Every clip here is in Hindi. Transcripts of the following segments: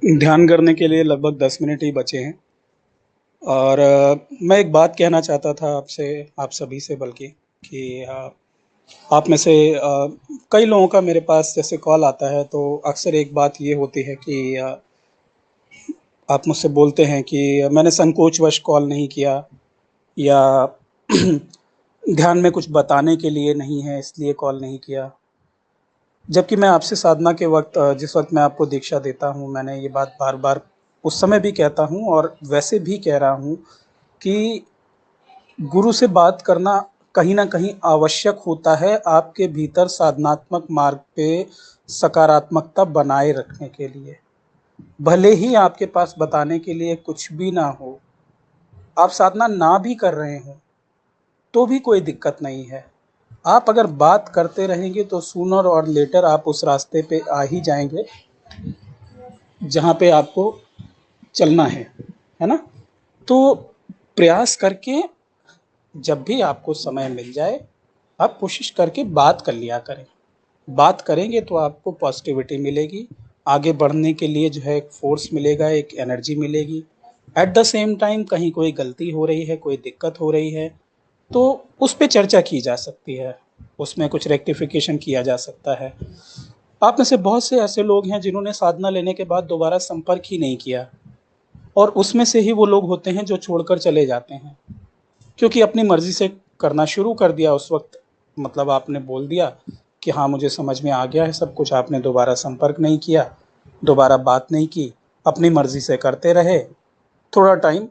ध्यान करने के लिए लगभग 10 मिनट ही बचे हैं और मैं एक बात कहना चाहता था आपसे, आप सभी से बल्कि कि आप में से कई लोगों का मेरे पास जैसे कॉल आता है तो अक्सर एक बात ये होती है कि आप मुझसे बोलते हैं कि मैंने संकोचवश कॉल नहीं किया या ध्यान में कुछ बताने के लिए नहीं है इसलिए कॉल नहीं किया। जबकि मैं आपसे साधना के वक़्त जिस वक़्त मैं आपको दीक्षा देता हूँ, मैंने ये बात बार-बार उस समय भी कहता हूँ और वैसे भी कह रहा हूँ कि गुरु से बात करना कहीं न कहीं आवश्यक होता है आपके भीतर साधनात्मक मार्ग पे सकारात्मकता बनाए रखने के लिए। भले ही आपके पास बताने के लिए कुछ भी ना हो, आप साधना ना भी कर रहे हों, तो भी कोई दिक्कत नहीं है। आप अगर बात करते रहेंगे तो सूनर और लेटर आप उस रास्ते पे आ ही जाएँगे जहाँ पे आपको चलना है ना? तो प्रयास करके जब भी आपको समय मिल जाए, आप कोशिश करके बात कर लिया करें। बात करेंगे तो आपको पॉज़िटिविटी मिलेगी, आगे बढ़ने के लिए जो है एक फ़ोर्स मिलेगा, एक एनर्जी मिलेगी। एट द सेम टाइम कहीं कोई गलती हो रही है, कोई दिक्कत हो रही है, तो उस पे चर्चा की जा सकती है, उसमें कुछ रेक्टिफ़िकेशन किया जा सकता है। आप में से बहुत से ऐसे लोग हैं जिन्होंने साधना लेने के बाद दोबारा संपर्क ही नहीं किया और उसमें से ही वो लोग होते हैं जो छोड़कर चले जाते हैं। क्योंकि अपनी मर्ज़ी से करना शुरू कर दिया उस वक़्त, मतलब आपने बोल दिया कि हाँ, मुझे समझ में आ गया है सब कुछ, आपने दोबारा संपर्क नहीं किया, दोबारा बात नहीं की, अपनी मर्ज़ी से करते रहे। थोड़ा टाइम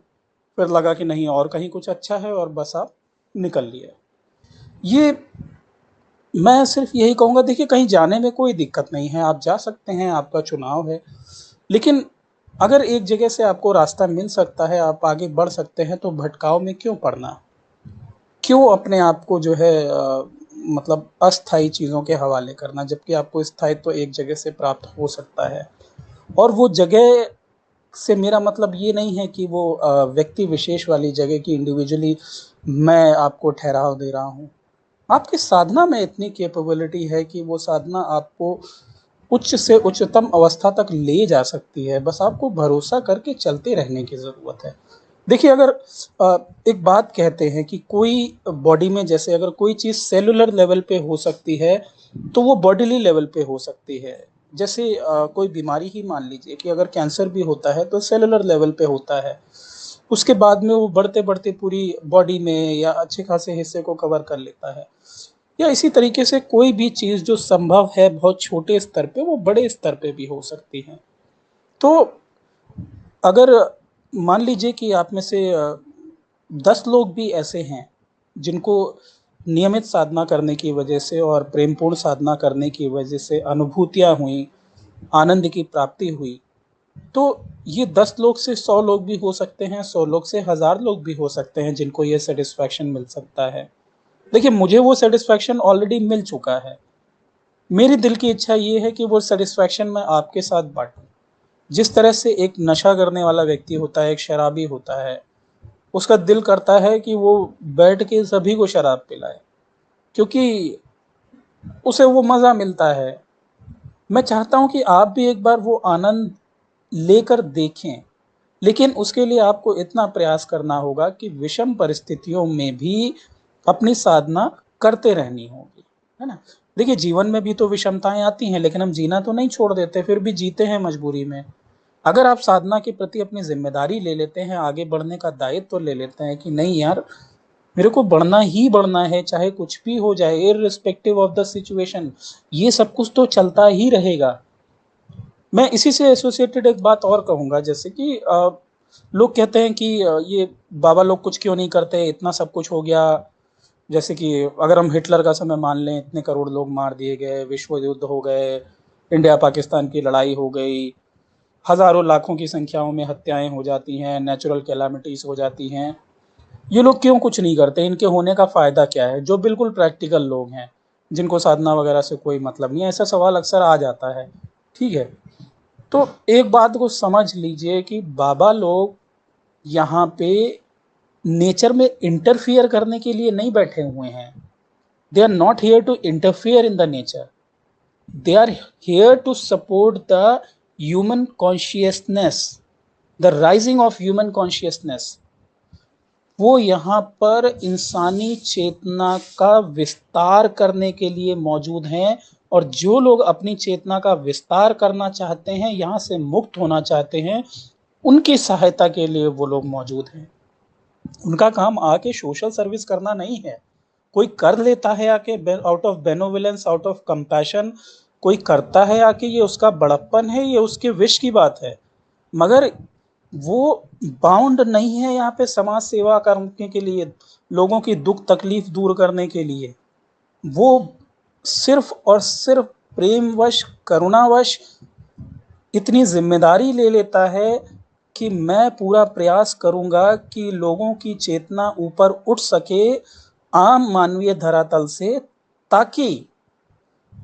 फिर लगा कि नहीं और कहीं कुछ अच्छा है और बस आप निकल लिए। ये मैं सिर्फ़ यही कहूँगा, देखिए कहीं जाने में कोई दिक्कत नहीं है, आप जा सकते हैं, आपका चुनाव है। लेकिन अगर एक जगह से आपको रास्ता मिल सकता है, आप आगे बढ़ सकते हैं, तो भटकाव में क्यों पड़ना? क्यों अपने आप को जो है मतलब अस्थायी चीज़ों के हवाले करना, जबकि आपको स्थायित्व एक जगह से प्राप्त हो सकता है। और वो जगह से मेरा मतलब ये नहीं है कि वो व्यक्ति विशेष वाली जगह की इंडिविजुअली मैं आपको ठहराव दे रहा हूँ। आपकी साधना में इतनी कैपेबिलिटी है कि वो साधना आपको उच्च से उच्चतम अवस्था तक ले जा सकती है, बस आपको भरोसा करके चलते रहने की ज़रूरत है। देखिए अगर एक बात कहते हैं कि कोई बॉडी में जैसे अगर कोई चीज़ सेलुलर लेवल पे हो सकती है, तो वो बॉडीली लेवल पे हो सकती है। जैसे कोई बीमारी ही मान लीजिए कि अगर कैंसर भी होता है तो सेलुलर लेवल पे होता है। उसके बाद में वो बढ़ते-बढ़ते पूरी बॉडी में या अच्छे खासे हिस्से को कवर कर लेता है। या इसी तरीके से कोई भी चीज़ जो संभव है बहुत छोटे स्तर पे, वो बड़े स्तर पे भी हो सकती है। तो अगर मान लीजिए कि आप में से 10 लोग भी ऐसे हैं, जिनको नियमित साधना करने की वजह से और प्रेमपूर्ण साधना करने की वजह से अनुभूतियाँ हुईं, आनंद की प्राप्ति हुई, तो ये 10 लोग से 100 लोग भी हो सकते हैं, 100 लोग से 1000 लोग भी हो सकते हैं जिनको ये सैटिस्फैक्शन मिल सकता है। देखिए मुझे वो सैटिस्फैक्शन ऑलरेडी मिल चुका है। मेरी दिल की इच्छा ये है कि वो सैटिस्फैक्शन मैं आपके साथ बाँटूँ। जिस तरह से एक नशा करने वाला व्यक्ति होता है, एक शराबी होता है, उसका दिल करता है कि वो बैठ के सभी को शराब पिलाए, क्योंकि उसे वो मज़ा मिलता है। मैं चाहता हूँ कि आप भी एक बार वो आनंद लेकर देखें, लेकिन उसके लिए आपको इतना प्रयास करना होगा कि विषम परिस्थितियों में भी अपनी साधना करते रहनी होगी, है ना? देखिए जीवन में भी तो विषमताएँ आती हैं, लेकिन हम जीना तो नहीं छोड़ देते, फिर भी जीते हैं मजबूरी में। अगर आप साधना के प्रति अपनी ज़िम्मेदारी ले लेते हैं, आगे बढ़ने का दायित्व ले लेते हैं कि नहीं यार, मेरे को बढ़ना ही बढ़ना है, चाहे कुछ भी हो जाए, इर्रिस्पेक्टिव ऑफ द सिचुएशन, ये सब कुछ तो चलता ही रहेगा। मैं इसी से एसोसिएटेड एक बात और कहूँगा, जैसे कि लोग कहते हैं कि ये बाबा लोग कुछ क्यों नहीं करते, इतना सब कुछ हो गया। जैसे कि अगर हम हिटलर का समय मान लें, इतने करोड़ लोग मार दिए गए, विश्व युद्ध हो गए, इंडिया पाकिस्तान की लड़ाई हो गई, हज़ारों लाखों की संख्याओं में हत्याएँ हो जाती हैं, नेचुरल कैलामिटीज़ हो जाती हैं। ये लोग क्यों कुछ नहीं करते? इनके होने का फ़ायदा क्या है? जो बिल्कुल प्रैक्टिकल लोग हैं, जिनको साधना वगैरह से कोई मतलब नहीं है, ऐसा सवाल अक्सर आ जाता है। ठीक है? तो एक बात को समझ लीजिए कि बाबा लोग यहाँ पे नेचर में इंटरफियर करने के लिए नहीं बैठे हुए हैं। They are not here to interfere in the nature, they are here to support the human consciousness, the rising of human consciousness, वो यहाँ पर इंसानी चेतना का विस्तार करने के लिए मौजूद हैं। और जो लोग अपनी चेतना का विस्तार करना चाहते हैं, यहाँ से मुक्त होना चाहते हैं, उनकी सहायता के लिए वो लोग मौजूद हैं। उनका काम आके सोशल सर्विस करना नहीं है। कोई कर लेता है आके out of benevolence, out of compassion, कोई करता है आके, ये उसका बड़प्पन है, ये उसके विश की बात है। मगर वो बाउंड नहीं है यहाँ पे समाज सेवा करने के लिए, लोगों की दुख तकलीफ दूर करने के लिए। वो सिर्फ और सिर्फ प्रेमवश, करुणावश इतनी जिम्मेदारी ले लेता है कि मैं पूरा प्रयास करूंगा कि लोगों की चेतना ऊपर उठ सके आम मानवीय धरातल से, ताकि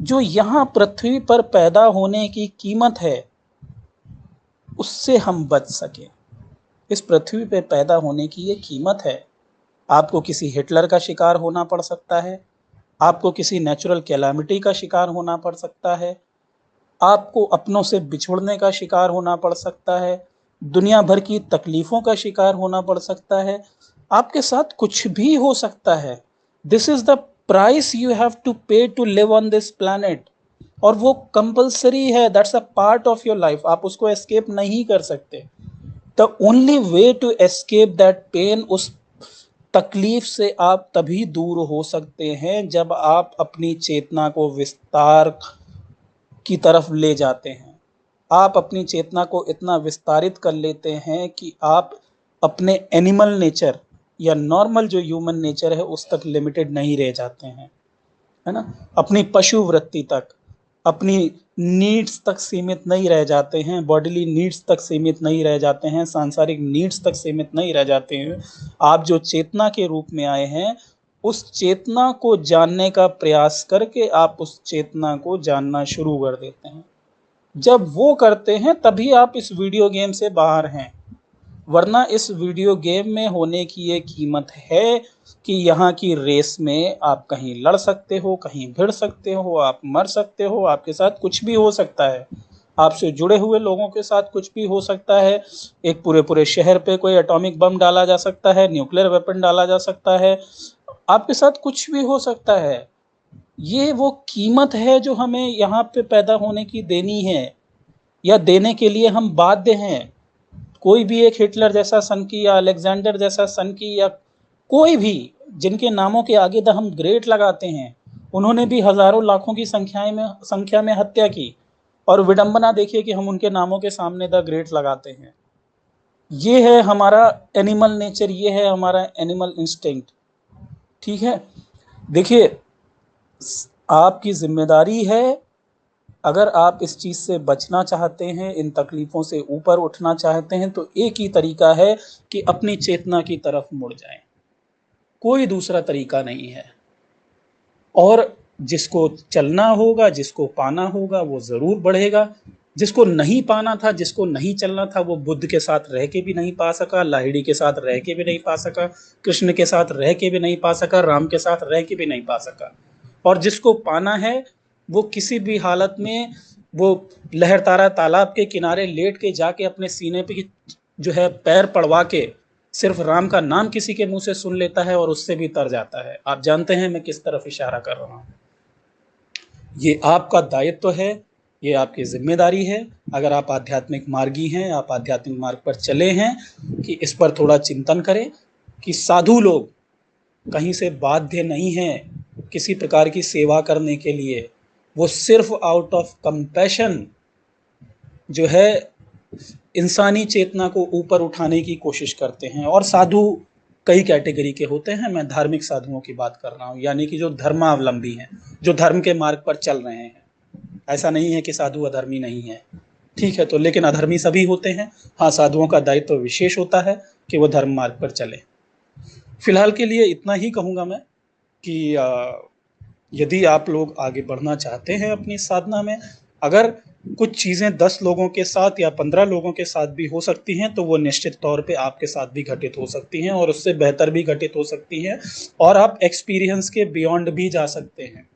जो यहाँ पृथ्वी पर पैदा होने की कीमत है उससे हम बच सके। इस पृथ्वी पर पैदा होने की ये कीमत है। आपको किसी हिटलर का शिकार होना पड़ सकता है, आपको किसी नेचुरल कैलामिटी का शिकार होना पड़ सकता है, आपको अपनों से बिछुड़ने का शिकार होना पड़ सकता है, दुनिया भर की तकलीफ़ों का शिकार होना पड़ सकता है, आपके साथ कुछ भी हो सकता है। This is the price you have to pay to live on this planet, और वो कंपल्सरी है, that's a part of your life, आप उसको एस्केप नहीं कर सकते। The only way to escape that pain, उस तकलीफ से आप तभी दूर हो सकते हैं जब आप अपनी चेतना को विस्तार की तरफ ले जाते हैं। आप अपनी चेतना को इतना विस्तारित कर लेते हैं कि आप अपने एनिमल नेचर या नॉर्मल जो ह्यूमन नेचर है उस तक लिमिटेड नहीं रह जाते हैं, है ना। अपनी पशु वृत्ति तक, अपनी नीड्स तक सीमित नहीं रह जाते हैं, बॉडीली नीड्स तक सीमित नहीं रह जाते हैं, सांसारिक नीड्स तक सीमित नहीं रह जाते हैं। आप जो चेतना के रूप में आए हैं, उस चेतना को जानने का प्रयास करके आप उस चेतना को जानना शुरू कर देते हैं। जब वो करते हैं तभी आप इस वीडियो गेम से बाहर हैं, वरना इस वीडियो गेम में होने की ये कीमत है कि यहाँ की रेस में आप कहीं लड़ सकते हो, कहीं भिड़ सकते हो, आप मर सकते हो, आपके साथ कुछ भी हो सकता है, आपसे जुड़े हुए लोगों के साथ कुछ भी हो सकता है। एक पूरे पूरे शहर पे कोई एटॉमिक बम डाला जा सकता है, न्यूक्लियर वेपन डाला जा सकता है, आपके साथ कुछ भी हो सकता है। ये वो कीमत है जो हमें यहाँ पे पैदा होने की देनी है, या देने के लिए हम बाध्य हैं। कोई भी एक हिटलर जैसा सन की, या अलेक्जेंडर जैसा सन की, या कोई भी जिनके नामों के आगे द हम ग्रेट लगाते हैं, उन्होंने भी हजारों लाखों की संख्या में हत्या की, और विडंबना देखिए कि हम उनके नामों के सामने द ग्रेट लगाते हैं। ये है हमारा एनिमल नेचर, ये है हमारा एनिमल इंस्टिंक्ट। ठीक है, देखिए आपकी जिम्मेदारी है, अगर आप इस चीज़ से बचना चाहते हैं, इन तकलीफ़ों से ऊपर उठना चाहते हैं, तो एक ही तरीका है कि अपनी चेतना की तरफ मुड़ जाएं, कोई दूसरा तरीका नहीं है। और जिसको चलना होगा, जिसको पाना होगा, वो ज़रूर बढ़ेगा। जिसको नहीं पाना था, जिसको नहीं चलना था, वो बुद्ध के साथ रह के भी नहीं पा सका, लाहिड़ी के साथ रह के भी नहीं पा सका, कृष्ण के साथ रह के भी नहीं पा सका, राम के साथ रह के भी नहीं पा सका। और जिसको पाना है, वो किसी भी हालत में वो लहरतारा तालाब के किनारे लेट के जाके अपने सीने पे जो है पैर पड़वा के सिर्फ राम का नाम किसी के मुंह से सुन लेता है और उससे भी तर जाता है। आप जानते हैं मैं किस तरफ इशारा कर रहा हूँ। ये आपका दायित्व है, ये आपकी जिम्मेदारी है, अगर आप आध्यात्मिक मार्गी हैं, आप आध्यात्मिक मार्ग पर चले हैं, कि इस पर थोड़ा चिंतन करें कि साधु लोग कहीं से बाध्य नहीं हैं किसी प्रकार की सेवा करने के लिए। वो सिर्फ आउट ऑफ कंपैशन जो है इंसानी चेतना को ऊपर उठाने की कोशिश करते हैं। और साधु कई कैटेगरी के होते हैं, मैं धार्मिक साधुओं की बात कर रहा हूँ, यानी कि जो धर्मावलंबी हैं, जो धर्म के मार्ग पर चल रहे हैं। ऐसा नहीं है कि साधु अधर्मी नहीं है, ठीक है, तो लेकिन अधर्मी सभी होते हैं। हाँ, साधुओं का दायित्व विशेष होता है कि वो धर्म मार्ग पर चले। फिलहाल के लिए इतना ही कहूँगा मैं कि यदि आप लोग आगे बढ़ना चाहते हैं अपनी साधना में, अगर कुछ चीज़ें 10 लोगों के साथ या 15 लोगों के साथ भी हो सकती हैं, तो वो निश्चित तौर पे आपके साथ भी घटित हो सकती हैं, और उससे बेहतर भी घटित हो सकती हैं, और आप एक्सपीरियंस के बियॉन्ड भी जा सकते हैं।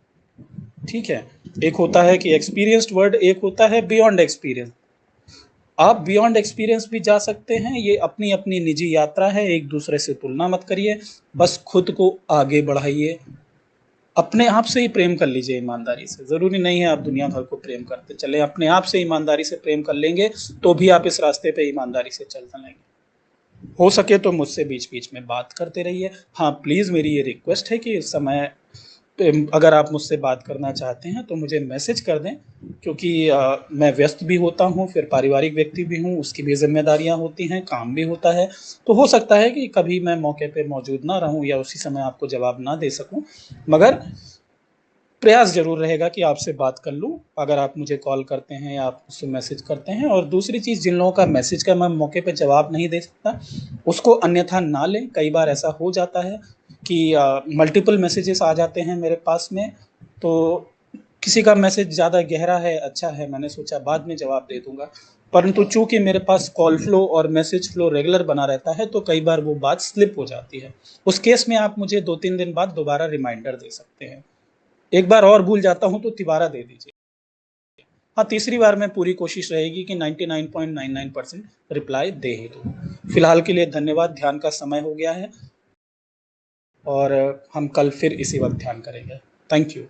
ठीक है, एक होता है कि एक्सपीरियंस्ड वर्ड, एक होता है बियॉन्ड एक्सपीरियंस। आप बियॉन्ड एक्सपीरियंस भी जा सकते हैं, ये अपनी-अपनी निजी यात्रा है, एक-दूसरे से तुलना मत करिए, बस खुद को आगे बढ़ाइए। अपने आप से ही प्रेम कर लीजिए ईमानदारी से, ज़रूरी नहीं है आप दुनिया भर को प्रेम करते चलें, अपने आप से ईमानदारी से प्रेम कर लेंगे, तो भी आप इस रास्ते पे ईमानदारी से चल चलेंगे। हो सके तो मुझसे बीच-बीच में बात करते रहिए। हाँ, प्लीज़ मेरी ये रिक्वेस्ट है कि इस समय अगर आप मुझसे बात करना चाहते हैं तो मुझे मैसेज कर दें, क्योंकि मैं व्यस्त भी होता हूँ, फिर पारिवारिक व्यक्ति भी हूँ, उसकी भी ज़िम्मेदारियाँ होती हैं, काम भी होता है। तो हो सकता है कि कभी मैं मौके पे मौजूद ना रहूँ या उसी समय आपको जवाब ना दे सकूँ, मगर प्रयास ज़रूर रहेगा कि आपसे बात कर लूँ, अगर आप मुझे कॉल करते हैं या आप मुझसे मैसेज करते हैं। और दूसरी चीज़, जिन लोगों का मैसेज का मैं मौके पे जवाब नहीं दे सकता, उसको अन्यथा ना लें। कई बार ऐसा हो जाता है कि मल्टीपल मैसेजेस आ जाते हैं मेरे पास में, तो किसी का मैसेज ज़्यादा गहरा है, अच्छा है, मैंने सोचा बाद में जवाब दे दूँगा। परंतु चूँकि मेरे पास कॉल फ्लो और मैसेज फ्लो रेगुलर बना रहता है, तो कई बार वो बात स्लिप हो जाती है। उस केस में आप मुझे 2-3 दिन बाद दोबारा रिमाइंडर दे सकते हैं। एक बार और भूल जाता हूँ तो तिबारा दे दीजिए। हाँ, तीसरी बार में पूरी कोशिश रहेगी कि 99.99% रिप्लाई दे ही दूँ। फिलहाल के लिए धन्यवाद, ध्यान का समय हो गया है और हम कल फिर इसी वक़्त ध्यान करेंगे। Thank you.